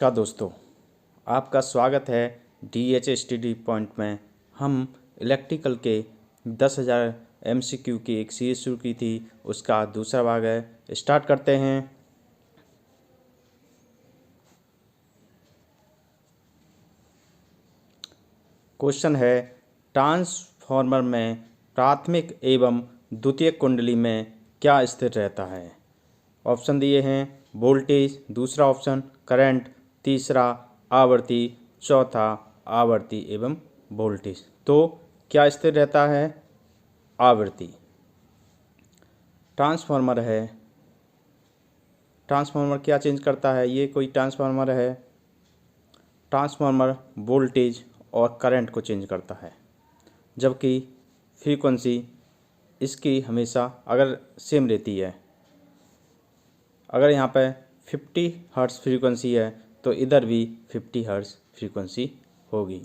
का दोस्तों, आपका स्वागत है DH स्टडी पॉइंट में। हम इलेक्ट्रिकल के 10,000 MCQ की एक सीरीज शुरू की थी, उसका दूसरा भाग है। स्टार्ट करते हैं। क्वेश्चन है, ट्रांसफार्मर में प्राथमिक एवं द्वितीयक कुंडली में क्या स्थिर रहता है? ऑप्शन दिए हैं, वोल्टेज, दूसरा ऑप्शन करंट, तीसरा आवर्ती, चौथा आवर्ती एवं वोल्टेज। तो क्या स्थिर रहता है? आवर्ती। ट्रांसफार्मर है, ट्रांसफार्मर क्या चेंज करता है? ये कोई ट्रांसफार्मर है, ट्रांसफार्मर वोल्टेज और करंट को चेंज करता है, जबकि फ्रीक्वेंसी इसकी हमेशा अगर सेम रहती है। अगर यहाँ पे 50 हर्ट्ज़ फ्रीक्वेंसी है तो इधर भी 50 हर्ट्ज़ फ्रीक्वेंसी होगी।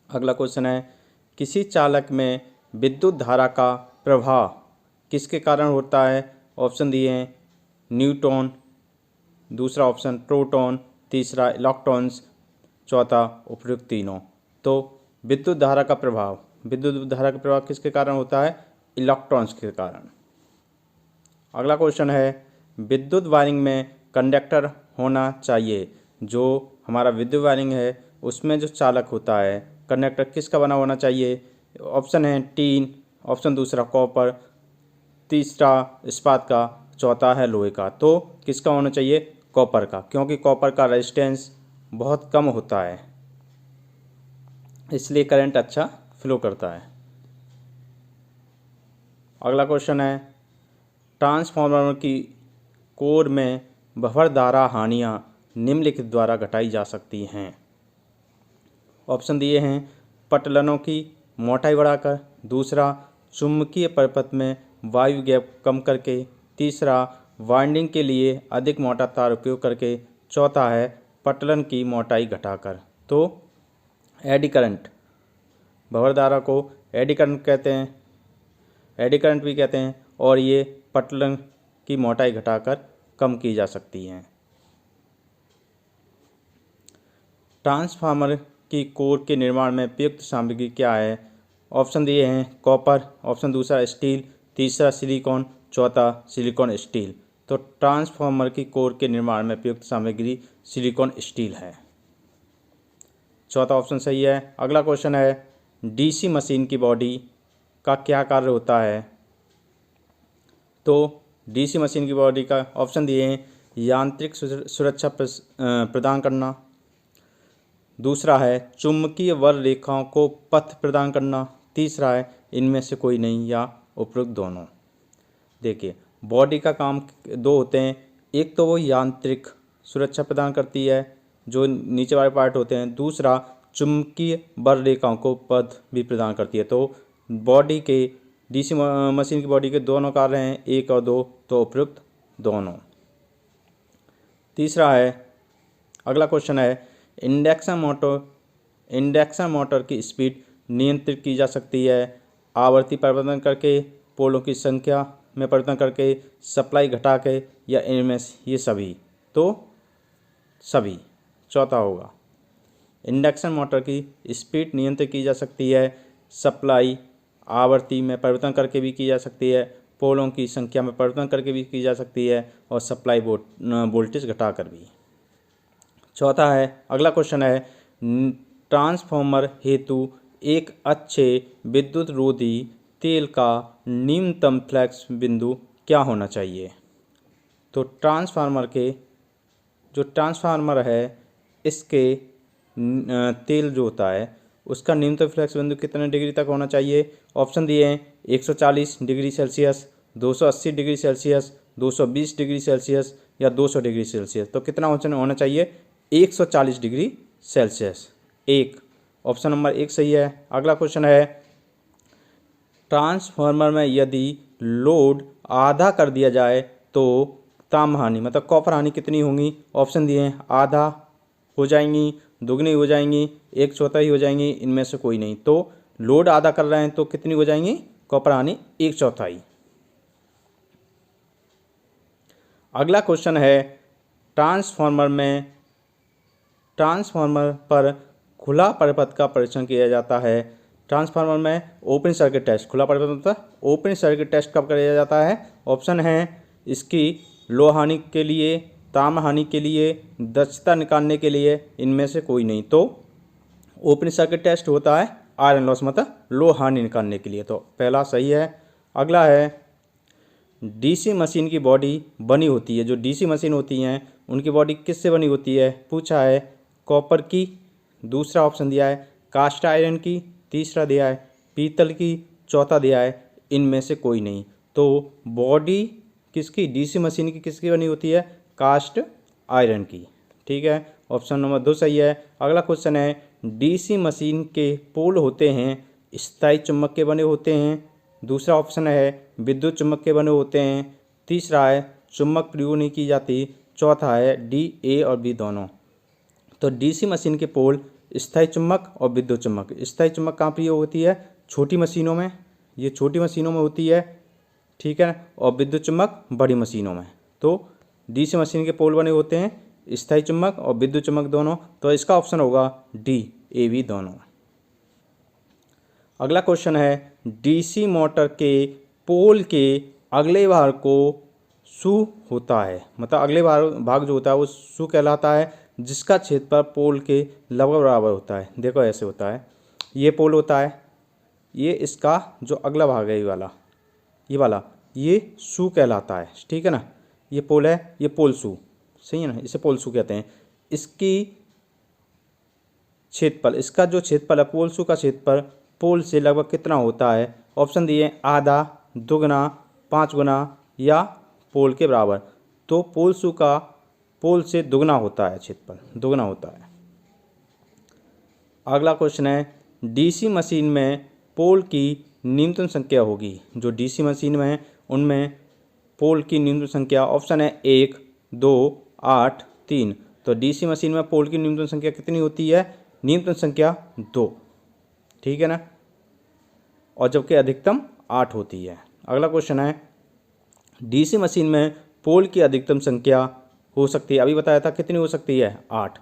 अगला क्वेश्चन है, किसी चालक में विद्युत धारा का प्रवाह किसके कारण होता है? ऑप्शन दिए हैं, न्यूट्रॉन, दूसरा ऑप्शन प्रोटॉन, तीसरा इलेक्ट्रॉन्स, चौथा उपयुक्त तीनों। तो विद्युत धारा का प्रभाव किसके कारण होता है? इलेक्ट्रॉन्स के कारण। अगला क्वेश्चन है, विद्युत वायरिंग में कंडक्टर होना चाहिए। जो हमारा विद्युत वायरिंग है उसमें जो चालक होता है, कंडक्टर किसका बना होना चाहिए? ऑप्शन है टीन, ऑप्शन दूसरा कॉपर, तीसरा इस्पात का, चौथा है लोहे का। तो किसका होना चाहिए? कॉपर का, क्योंकि कॉपर का रेजिस्टेंस बहुत कम होता है, इसलिए करंट अच्छा फ्लो करता है। अगला क्वेश्चन है, ट्रांसफार्मर की कोर में बफर धारा हानियाँ निम्नलिखित द्वारा घटाई जा सकती हैं। ऑप्शन दिए हैं, पटलनों की मोटाई बढ़ाकर, दूसरा चुंबकीय परिपथ में वायु गैप कम करके, तीसरा वाइंडिंग के लिए अधिक मोटा तार उपयोग करके, चौथा है पटलन की मोटाई घटाकर। तो एडी करंट, बफर धारा को एडी करंट कहते हैं, एडी करंट भी कहते हैं, और ये पटलन की मोटाई घटाकर कम की जा सकती हैं। ट्रांसफार्मर की कोर के निर्माण में प्रयुक्त सामग्री क्या है? ऑप्शन दिए हैं, कॉपर, ऑप्शन दूसरा स्टील, तीसरा सिलिकॉन, चौथा सिलिकॉन स्टील। तो ट्रांसफार्मर की कोर के निर्माण में प्रयुक्त सामग्री सिलिकॉन स्टील है, चौथा ऑप्शन सही है। अगला क्वेश्चन है, डीसी मशीन की बॉडी का क्या कार्य होता है? तो डीसी मशीन की बॉडी का ऑप्शन दिए हैं, यांत्रिक सुरक्षा प्रदान करना, दूसरा है चुंबकीय वक्र रेखाओं को पथ प्रदान करना, तीसरा है इनमें से कोई नहीं या उपयुक्त दोनों। देखिए, बॉडी का काम दो होते हैं, एक तो वो यांत्रिक सुरक्षा प्रदान करती है, जो नीचे वाले पार्ट होते हैं, दूसरा चुंबकीय वक्र रेखाओं को पथ भी प्रदान करती है। तो बॉडी के डीसी मशीन की बॉडी के दोनों कार्य हैं, एक और दो, तो उपयुक्त दोनों। तीसरा है, अगला क्वेश्चन है, इंडक्शन मोटर की स्पीड नियंत्रित की जा सकती है आवर्ती परिवर्तन करके, पोलों की संख्या में परिवर्तन करके, सप्लाई घटा के, या इनमें ये सभी। तो सभी, चौथा होगा। इंडक्शन मोटर की स्पीड नियंत्रित की जा सकती है, सप्लाई आवर्ती में परिवर्तन करके भी की जा सकती है, पोलों की संख्या में परिवर्तन करके भी की जा सकती है, और सप्लाई वोल्टेज घटाकर भी। चौथा है, अगला क्वेश्चन है, ट्रांसफार्मर हेतु एक अच्छे विद्युत रोधी तेल का न्यूनतम फ्लक्स बिंदु क्या होना चाहिए? तो जो ट्रांसफार्मर है इसके तेल जो होता है उसका न्यूनतम फ्लक्स बिंदु कितने डिग्री तक होना चाहिए? ऑप्शन दिए हैं, 140 degree Celsius, 280 degree Celsius, 220 degree Celsius, या 200 डिग्री सेल्सियस। तो कितना होना चाहिए? 140 डिग्री सेल्सियस। एक, ऑप्शन नंबर एक सही है। अगला क्वेश्चन है, ट्रांसफार्मर में यदि लोड आधा कर दिया जाए तो ताम हानि मतलब कॉपर हानि कितनी होंगी? ऑप्शन दिए हैं, आधा हो जाएंगी, दुगनी हो जाएंगी, एक चौथाई हो जाएंगी, इनमें से कोई नहीं। तो लोड आधा कर रहे हैं तो कितनी हो जाएंगी कॉपर हानि? एक चौथाई। अगला क्वेश्चन है, ट्रांसफार्मर में ट्रांसफार्मर पर खुला परिपथ का परीक्षण किया जाता है। ट्रांसफार्मर में ओपन सर्किट टेस्ट, खुला परिपथ होता है, ओपन सर्किट टेस्ट कब किया जाता है? ऑप्शन है इसकी लोह हानि के लिए, ताम हानि के लिए, दक्षता निकालने के लिए, इनमें से कोई नहीं। तो ओपन सर्किट टेस्ट होता है आयरन लॉस मतलब लोह हानि निकालने के लिए, तो पहला सही है। अगला है डीसी मशीन की बॉडी बनी होती है, जो डीसी मशीन होती हैं उनकी बॉडी किससे बनी होती है? पूछा है कॉपर की, दूसरा ऑप्शन दिया है कास्ट आयरन की, तीसरा दिया है पीतल की, चौथा दिया है इनमें से कोई नहीं। तो बॉडी किसकी, डीसी मशीन की किसकी बनी होती है? कास्ट आयरन की। ठीक है, ऑप्शन नंबर 2 सही है। अगला क्वेश्चन है डीसी मशीन के पोल होते हैं स्थायी चुंबक के बने होते हैं, दूसरा ऑप्शन है विद्युत चुम्बक के बने होते हैं, तीसरा है चुम्बक प्रयोग नहीं की जाती, चौथा है डी, ए और बी दोनों। तो डीसी मशीन के पोल स्थायी चुम्बक और विद्युत चुम्बक। स्थायी चुम्बक कहाँ प्रयोग होती है? छोटी मशीनों में, ये छोटी मशीनों में होती है, ठीक है, और विद्युत चुम्बक बड़ी मशीनों में। तो डीसी मशीन के पोल बने होते हैं स्थायी चुम्बक और विद्युत चुम्बक दोनों, तो इसका ऑप्शन होगा डी, ए बी दोनों। अगला क्वेश्चन है डीसी मोटर के पोल के अगले भाग को शू होता है, मतलब अगले भाग जो होता है वो शू कहलाता है, जिसका क्षेत्रफल पोल के लगभग बराबर होता है। देखो ऐसे होता है, ये पोल होता है, ये इसका जो अगला भाग है ये वाला, ये शू कहलाता है, ठीक है ना। ये पोल है, ये पोल शू, सही है ना, इसे पोल शू कहते हैं। इसकी क्षेत्रफल, इसका जो क्षेत्रफल है पोल शू का क्षेत्रफल पोल से लगभग कितना होता है? ऑप्शन दिए आधा, दुगना, 5 गुना या पोल के बराबर। तो पोल शू का पोल से दुगना होता है, क्षेत्रफल दुगना होता है। अगला क्वेश्चन है डीसी मशीन में पोल की न्यूनतम संख्या होगी, जो डीसी मशीन में है उनमें पोल की न्यूनतम संख्या, ऑप्शन है 1, 2, 8, 3। तो डीसी मशीन में पोल की न्यूनतम संख्या कितनी होती है? न्यूनतम संख्या 2, ठीक है ना, और जबकि अधिकतम 8 होती है। अगला क्वेश्चन है डीसी मशीन में पोल की अधिकतम संख्या हो सकती है, अभी बताया था कितनी हो सकती है? 8।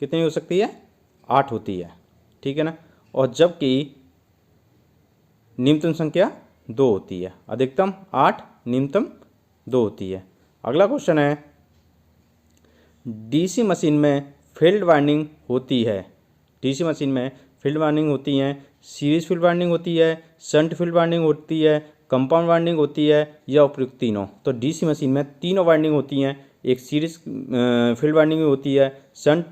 कितनी हो सकती है? 8 होती है, ठीक है ना, और जबकि न्यूनतम संख्या 2 होती है, अधिकतम 8, न्यूनतम 2 होती है। अगला क्वेश्चन है डीसी मशीन में फील्ड वाइंडिंग होती है, डीसी मशीन में फील्ड वाइंडिंग होती हैं, सीरीज फील्ड वाइंडिंग होती है, शंट फील्ड वाइंडिंग होती है, कंपाउंड वाइंडिंग होती है या उपयुक्त तीनों। तो डीसी मशीन में तीनों वाइंडिंग होती हैं, एक सीरीज फील्ड वाइंडिंग भी होती है, शंट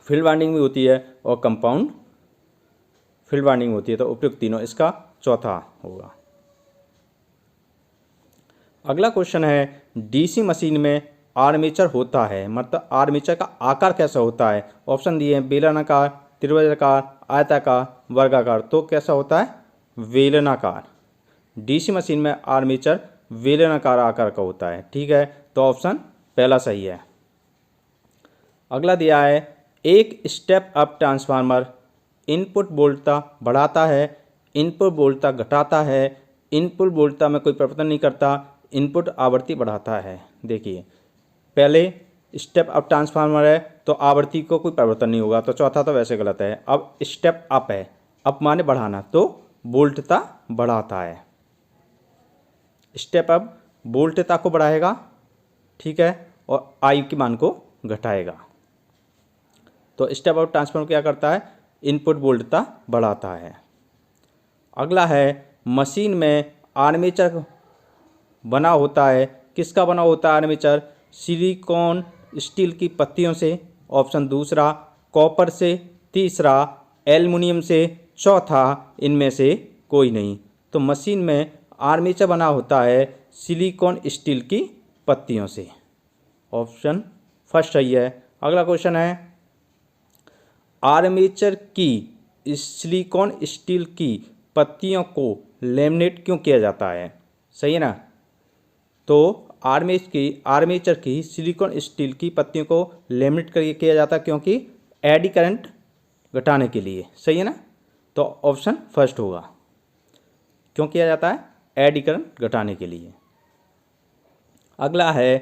फील्ड वाइंडिंग भी होती है और कंपाउंड फील्ड वाइंडिंग होती है। तो उपयुक्त तीनों, इसका चौथा होगा। अगला क्वेश्चन है डीसी मशीन में आर्मेचर होता है, मतलब आर्मेचर का आकार कैसा होता है? ऑप्शन दिए हैं बेलनाकार, त्रिभुजाकार, आयताकार, वर्गाकार। तो कैसा होता है? बेलनाकार। डीसी मशीन में आर्मेचर बेलनाकार आकार का होता है, ठीक है, तो ऑप्शन पहला सही है। अगला दिया है एक स्टेप अप ट्रांसफार्मर इनपुट वोल्टता बढ़ाता है, इनपुट वोल्टता घटाता है, इनपुट वोल्टता में कोई परिवर्तन नहीं करता, इनपुट आवृत्ति बढ़ाता है। देखिए पहले स्टेप अप ट्रांसफार्मर है तो आवृत्ति को कोई परिवर्तन नहीं होगा, तो चौथा तो वैसे गलत है। अब स्टेप अप है, अप माने बढ़ाना, तो वोल्टता बढ़ाता है। स्टेप अप वोल्टता को बढ़ाएगा, ठीक है, और आई के मान को घटाएगा। तो स्टेप अप ट्रांसफार्मर क्या करता है? इनपुट वोल्टता बढ़ाता है। अगला है मशीन में आर्मेचर बना होता है, किसका बना होता है आर्मेचर? सिलिकॉन स्टील की पत्तियों से, ऑप्शन दूसरा कॉपर से, तीसरा एल्युमिनियम से, चौथा इनमें से कोई नहीं। तो मशीन में आर्मेचर बना होता है सिलिकॉन स्टील की पत्तियों से, ऑप्शन फर्स्ट सही है। अगला क्वेश्चन है आर्मेचर की सिलिकॉन स्टील की पत्तियों को लेमिनेट क्यों किया जाता है? सही है ना, तो आर्मेचर की सिलिकॉन स्टील की पत्तियों को लेमिनेट किया जाता है क्योंकि एडी करंट घटाने के लिए, सही है ना, तो ऑप्शन फर्स्ट होगा। क्यों किया जाता है? एडी करंट घटाने के लिए। अगला है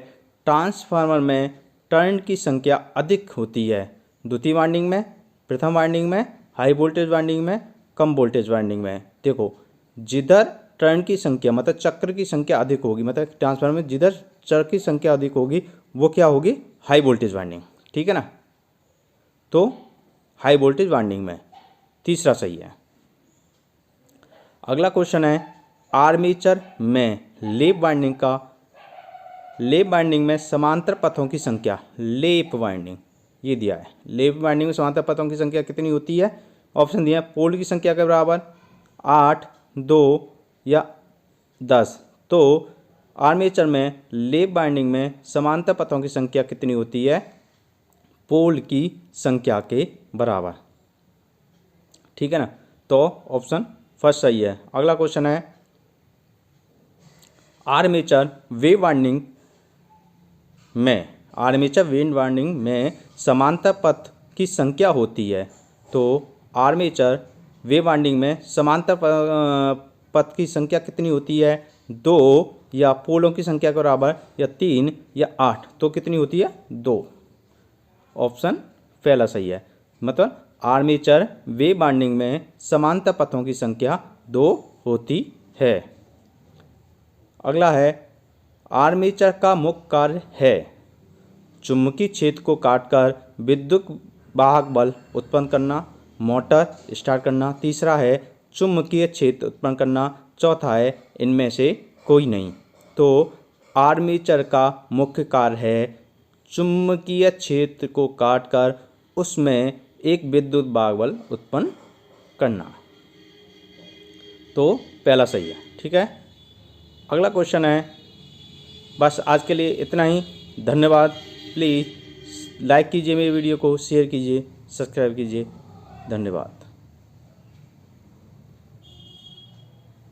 ट्रांसफार्मर में टर्न की संख्या अधिक होती है, द्वितीय वाइंडिंग में, प्रथम वाइंडिंग में, हाई वोल्टेज वाइंडिंग में, कम वोल्टेज वाइंडिंग में। देखो, जिधर टर्न की संख्या मतलब चक्र की संख्या अधिक होगी, मतलब ट्रांसफार्मर में जिधर चक्र की संख्या अधिक होगी वो क्या होगी, हाई वोल्टेज वाइंडिंग। ठीक है ना, तो हाई वोल्टेज वाइंडिंग में तीसरा सही है। अगला क्वेश्चन है, आर्मेचर में लेप वाइंडिंग में समांतर पथों की संख्या, लेप वाइंडिंग ये दिया है, लेप वाइंडिंग में समांतर पथों की संख्या कितनी होती है? ऑप्शन दिया है, पोल की संख्या के बराबर 8, 2 या 10। तो आर्मेचर में लेप वाइंडिंग में समांतर पथों की संख्या कितनी होती है? पोल की संख्या के बराबर। ठीक है ना, तो ऑप्शन फर्स्ट सही है। अगला क्वेश्चन है, आर्मेचर वेव वाइंडिंग में समांतर पथ की संख्या होती है। तो आर्मेचर वेव वाइंडिंग में समांतर पथ की संख्या कितनी होती है? 2 या पोलों की संख्या के बराबर, या 3 या 8। तो कितनी होती है? 2। ऑप्शन पहला सही है, मतलब आर्मेचर वेव वाइंडिंग में समांतर पथों की संख्या 2 होती है। अगला है, आर्मेचर का मुख्य कार्य है चुंबकीय क्षेत्र को काटकर विद्युत वाहक बल उत्पन्न करना, मोटर स्टार्ट करना। तीसरा है चुंबकीय क्षेत्र उत्पन्न करना। चौथा है इनमें से कोई नहीं। तो आर्मेचर का मुख्य कार्य है चुंबकीय क्षेत्र को काटकर उसमें एक विद्युत वाहक बल उत्पन्न करना। तो पहला सही है। ठीक है, अगला क्वेश्चन है, बस आज के लिए इतना ही। धन्यवाद। प्लीज़ लाइक कीजिए मेरी वीडियो को, शेयर कीजिए, सब्सक्राइब कीजिए। धन्यवाद।